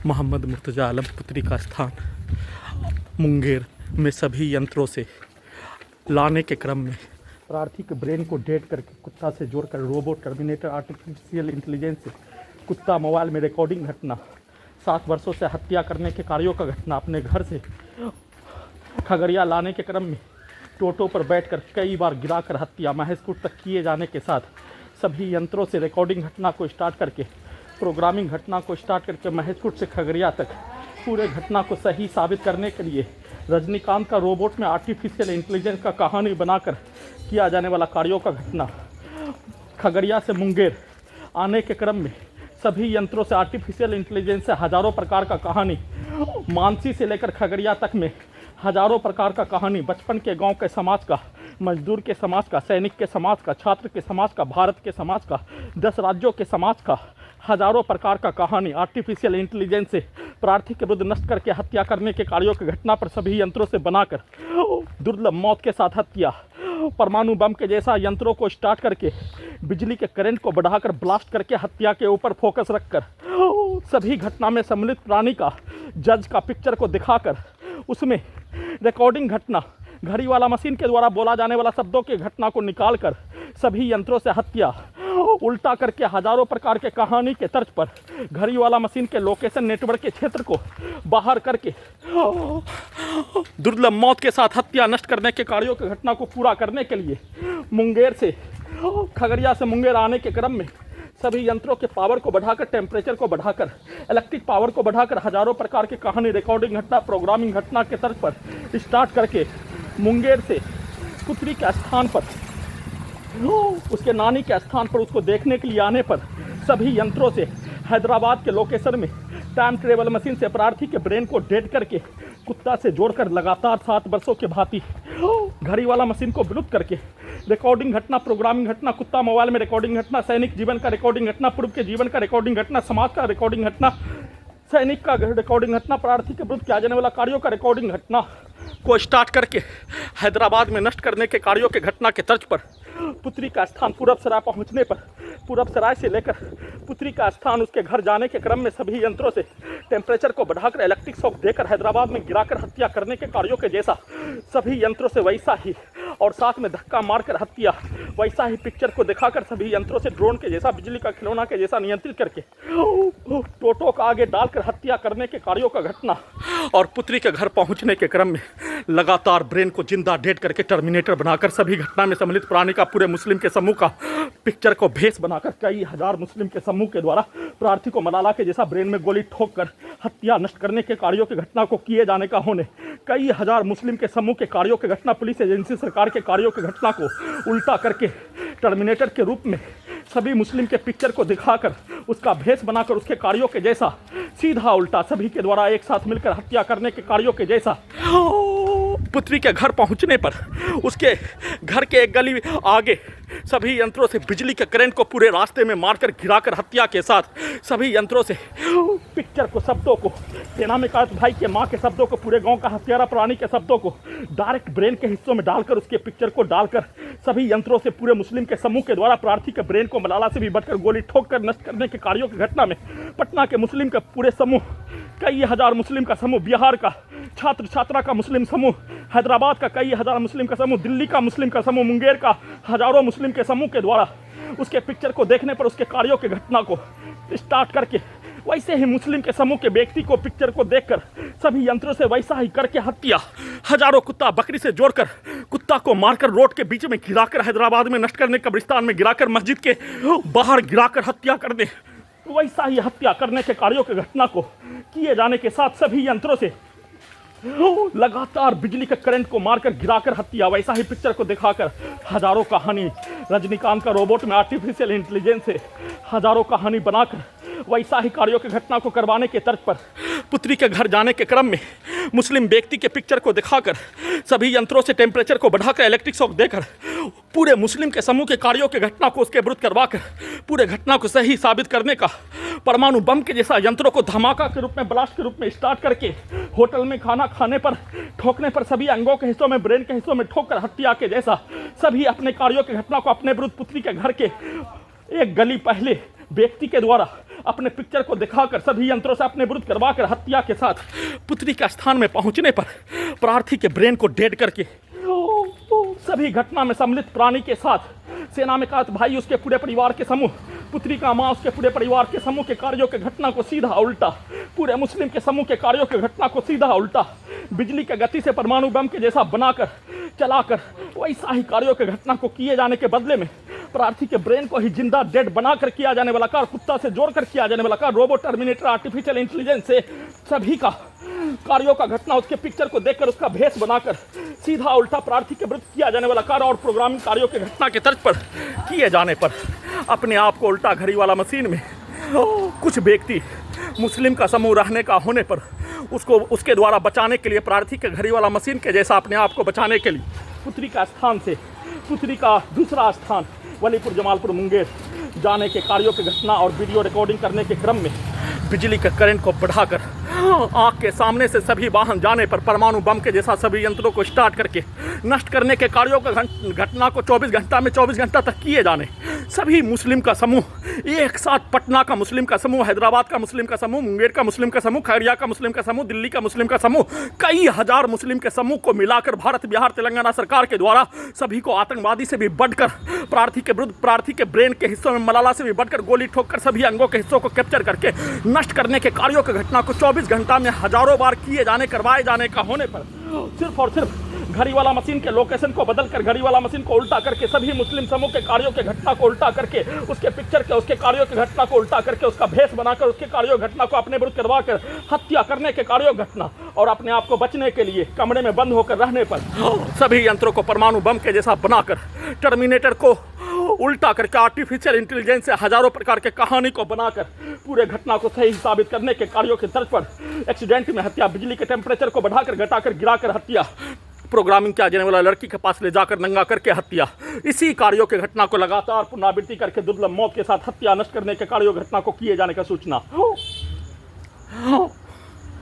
मोहम्मद मुर्तज़ा आलम पुत्री का स्थान मुंगेर में सभी यंत्रों से लाने के क्रम में प्रार्थी के ब्रेन को डेड करके कुत्ता से जोड़कर रोबोट टर्मिनेटर आर्टिफिशियल इंटेलिजेंस से कुत्ता मोबाइल में रिकॉर्डिंग घटना 7 वर्षों से हत्या करने के कार्यों का घटना अपने घर से खगड़िया लाने के क्रम में टोटो पर बैठकर कई बार गिराकर हत्या महजकूट तक किए जाने के साथ सभी यंत्रों से रिकॉर्डिंग घटना को स्टार्ट करके प्रोग्रामिंग घटना को स्टार्ट करके महजकूट से खगड़िया तक पूरे घटना को सही साबित करने के लिए रजनीकांत का रोबोट में आर्टिफिशियल इंटेलिजेंस का कहानी बनाकर किया जाने वाला कार्यों का घटना खगड़िया से मुंगेर आने के क्रम में सभी यंत्रों से आर्टिफिशियल इंटेलिजेंस से हजारों प्रकार का कहानी मानसी से लेकर खगड़िया तक में हजारों प्रकार का कहानी बचपन के गांव के समाज का मजदूर के समाज का सैनिक के समाज का छात्र के समाज का भारत के समाज का 10 राज्यों के समाज का हजारों प्रकार का कहानी आर्टिफिशियल इंटेलिजेंस से प्रार्थी के विरुद्ध नष्ट करके हत्या करने के कार्यों की घटना पर सभी यंत्रों से बनाकर दुर्लभ मौत के साथ हत्या परमाणु बम के जैसा यंत्रों को स्टार्ट करके बिजली के करंट को बढ़ाकर ब्लास्ट करके हत्या के ऊपर फोकस रखकर सभी घटना में सम्मिलित प्राणी का जज का पिक्चर को दिखाकर उसमें रिकॉर्डिंग घटना घड़ी वाला मशीन के द्वारा बोला जाने वाला शब्दों की घटना को निकालकर सभी यंत्रों से हत्या उल्टा करके हजारों प्रकार के कहानी के तर्ज पर घड़ी वाला मशीन के लोकेशन नेटवर्क के क्षेत्र को बाहर करके दुर्लभ मौत के साथ हत्या नष्ट करने के कार्यों की घटना को पूरा करने के लिए मुंगेर से खगड़िया से मुंगेर आने के क्रम में सभी यंत्रों के पावर को बढ़ाकर टेम्परेचर को बढ़ाकर इलेक्ट्रिक पावर को बढ़ाकर हजारों प्रकार की कहानी रिकॉर्डिंग घटना प्रोग्रामिंग घटना के तर्ज पर स्टार्ट करके मुंगेर से पुत्री के स्थान पर उसके नानी के स्थान पर उसको देखने के लिए आने पर सभी यंत्रों से हैदराबाद के लोकेशन में टाइम ट्रेवल मशीन से प्रार्थी के ब्रेन को डेड करके कुत्ता से जोड़कर लगातार 7 वर्षों के भांति घड़ी वाला मशीन को विलुप्त करके रिकॉर्डिंग घटना प्रोग्रामिंग घटना कुत्ता मोबाइल में रिकॉर्डिंग घटना सैनिक जीवन का रिकॉर्डिंग घटना पूर्व के जीवन का रिकॉर्डिंग घटना समाज का रिकॉर्डिंग घटना सैनिक का रिकॉर्डिंग घटना प्रार्थी के विरुद्ध किया जाने वाला कार्यों का रिकॉर्डिंग घटना को स्टार्ट करके हैदराबाद में नष्ट करने के कार्यों के घटना के तर्ज पर पुत्री का स्थान पूरब सराय पहुंचने पर पूरब सराय से लेकर पुत्री का स्थान उसके घर जाने के क्रम में सभी यंत्रों से टेम्परेचर को बढ़ाकर इलेक्ट्रिक शॉक देकर हैदराबाद में गिराकर हत्या करने के कार्यों के जैसा सभी यंत्रों से वैसा ही और साथ में धक्का मारकर हत्या वैसा ही पिक्चर को दिखाकर सभी यंत्रों से ड्रोन के जैसा बिजली का खिलौना के जैसा नियंत्रित करके टोटो का आगे डालकर हत्या करने के कार्यों का घटना और पुत्री के घर पहुंचने के क्रम में लगातार ब्रेन को जिंदा डेड करके टर्मिनेटर बनाकर सभी घटना में सम्मिलित प्राणी का पूरे मुस्लिम के समूह का पिक्चर को भेस बनाकर कई हजार मुस्लिम के समूह के द्वारा प्रार्थी को मलाला के जैसा ब्रेन में गोली ठोक कर हत्या नष्ट करने के कार्यों की घटना को किए जाने का होने कई हजार मुस्लिम के समूह के कार्यों की घटना पुलिस एजेंसी सरकार के कार्यों की घटना को उल्टा करके टर्मिनेटर के रूप में सभी मुस्लिम के पिक्चर को दिखाकर उसका भेस बनाकर उसके कार्यों के जैसा सीधा उल्टा सभी के द्वारा एक साथ मिलकर हत्या करने के कार्यों के जैसा पुत्री के घर पहुंचने पर उसके घर के एक गली आगे सभी यंत्रों से बिजली के करंट को पूरे रास्ते में मारकर गिराकर हत्या के साथ सभी यंत्रों से पिक्चर को शब्दों को सेना में कायत भाई के माँ के शब्दों को पूरे गांव का हत्यारा प्राणी के शब्दों को डायरेक्ट ब्रेन के हिस्सों में डालकर उसके पिक्चर को डालकर सभी यंत्रों से पूरे मुस्लिम के समूह के द्वारा प्रार्थी के ब्रेन को मलाला से भी बढ़कर गोली ठोक कर नष्ट करने के कार्यों की घटना में पटना के मुस्लिम का पूरे समूह कई हजार मुस्लिम का समूह बिहार का छात्र छात्रा का मुस्लिम समूह हैदराबाद का कई हजार मुस्लिम का समूह दिल्ली का मुस्लिम का समूह मुंगेर का हजारों मुस्लिम के समूह के द्वारा उसके पिक्चर को देखने पर उसके कार्यों की घटना को स्टार्ट करके वैसे ही मुस्लिम के समूह के व्यक्ति को पिक्चर को देखकर सभी यंत्रों से वैसा ही करके हत्या हजारों कुत्ता बकरी से जोड़कर कुत्ता को मारकर रोड के बीच में गिराकर हैदराबाद में नष्ट करने कब्रिस्तान में गिराकर मस्जिद के बाहर गिराकर हत्या कर दे वैसा ही हत्या करने के कार्यों की घटना को किए जाने के साथ सभी यंत्रों से लगातार बिजली के करंट को मारकर गिराकर हत्या वैसा ही पिक्चर को दिखाकर हजारों कहानी रजनीकांत का रोबोट में आर्टिफिशियल इंटेलिजेंस से हजारों कहानी बनाकर वैसा ही कार्यों की घटना को करवाने के तर्ज पर पुत्री के घर जाने के क्रम में मुस्लिम व्यक्ति के पिक्चर को दिखाकर सभी यंत्रों से टेम्परेचर को बढ़ाकर इलेक्ट्रिक शॉक देकर पूरे मुस्लिम के समूह के कार्यों की घटना को उसके विरुद्ध करवाकर पूरे घटना को सही साबित करने का परमाणु बम के जैसा यंत्रों को धमाका के रूप में ब्लास्ट के रूप में स्टार्ट करके होटल में खाना खाने पर ठोकने पर सभी अंगों के हिस्सों में ब्रेन के हिस्सों में ठोक कर हत्या के जैसा सभी अपने कार्यों की घटना को अपने विरुद्ध पुत्री के घर के एक गली पहले व्यक्ति के द्वारा अपने पिक्चर को दिखाकर सभी यंत्रों से अपने विरुद्ध करवाकर हत्या के साथ पुत्री के स्थान में पहुंचने पर प्रार्थी के ब्रेन को डेड करके सभी घटना में सम्मिलित प्राणी के साथ सेना में कात भाई उसके पूरे परिवार के समूह, पुत्री का माँ उसके पूरे परिवार के समूह के कार्यों के घटना को सीधा उल्टा, पूरे मुस्लिम के समूह के कार्यों के घटना को सीधा उल्टा, बिजली के गति से परमाणु बम के जैसा बनाकर चलाकर वैसा ही कार्यों के घटना को किए जाने के बदले में प्रार्थी के ब्रेन को ही जिंदा डेड बनाकर किया जाने वाला कार्य, कुत्ता से जोड़कर किया जाने वाला कार्य, रोबोट, टर्मिनेटर, आर्टिफिशियल इंटेलिजेंस से सभी का कार्यों का घटना उसके पिक्चर को देखकर उसका भेष बनाकर सीधा उल्टा प्रार्थी के विरुद्ध किया जाने वाला कार्य और प्रोग्रामिंग कार्यों के घटना के तर्ज पर किए जाने पर अपने आप को उल्टा घड़ी वाला मशीन में कुछ व्यक्ति मुस्लिम का समूह रहने का होने पर उसको उसके द्वारा बचाने के लिए प्रार्थी के घड़ी वाला मशीन के जैसा अपने आप को बचाने के लिए पुत्री का स्थान से पुत्री का दूसरा स्थान वलीपुर, जमालपुर, मुंगेर जाने के कार्यों की घटना और वीडियो रिकॉर्डिंग करने के क्रम में बिजली के करंट को बढ़ाकर आंख के सामने से सभी वाहन जाने पर परमाणु बम के जैसा सभी यंत्रों को स्टार्ट करके नष्ट करने के कार्यों का घटना को 24 घंटा में 24 घंटा तक किए जाने, सभी मुस्लिम का समूह एक साथ, पटना का मुस्लिम का समूह, हैदराबाद का मुस्लिम का समूह, मुंगेर का मुस्लिम का समूह, खगड़िया का मुस्लिम का समूह, दिल्ली का मुस्लिम का समूह, कई हजार मुस्लिम के समूह को मिलाकर भारत, बिहार, तेलंगाना सरकार के द्वारा सभी को आतंकवादी से भी बढ़कर प्रार्थी के विरुद्ध, प्रार्थी के ब्रेन के हिस्सों में मलाला से भी बढ़कर गोली ठोककर सभी अंगों के हिस्सों को कैप्चर करके नष्ट करने के कार्यों की घटना को 24 घंटा में हजारों बार किए जाने, करवाए जाने का होने पर सिर्फ और सिर्फ घड़ी वाला मशीन के लोकेशन को बदलकर घड़ी वाला मशीन को उल्टा करके सभी मुस्लिम समूह के कार्यों के घटना को उल्टा करके उसके पिक्चर के उसके कार्यों की घटना को उल्टा करके उसका भेष बनाकर उसके कार्यों घटना को अपने विरुद्ध करवा कर हत्या करने के कार्यों घटना और अपने आप को बचने के लिए कमरे में बंद होकर रहने पर सभी यंत्रों को परमाणु बम के जैसा बनाकर टर्मिनेटर को उल्टा करके आर्टिफिशियल इंटेलिजेंस से हजारों प्रकार के कहानी को बनाकर पूरे घटना को सही साबित करने के कार्यों की तर्ज पर एक्सीडेंट में हत्या, बिजली के टेम्परेचर को बढ़ाकर घटाकर गिराकर हत्या, प्रोग्रामिंग किया जाने वाला लड़की के पास ले जाकर नंगा करके हत्या, इसी कार्यों की घटना को लगातार पुनरावृत्ति करके दुर्लभ मौत के साथ हत्या नष्ट करने के कार्यों घटना को किए जाने का सूचना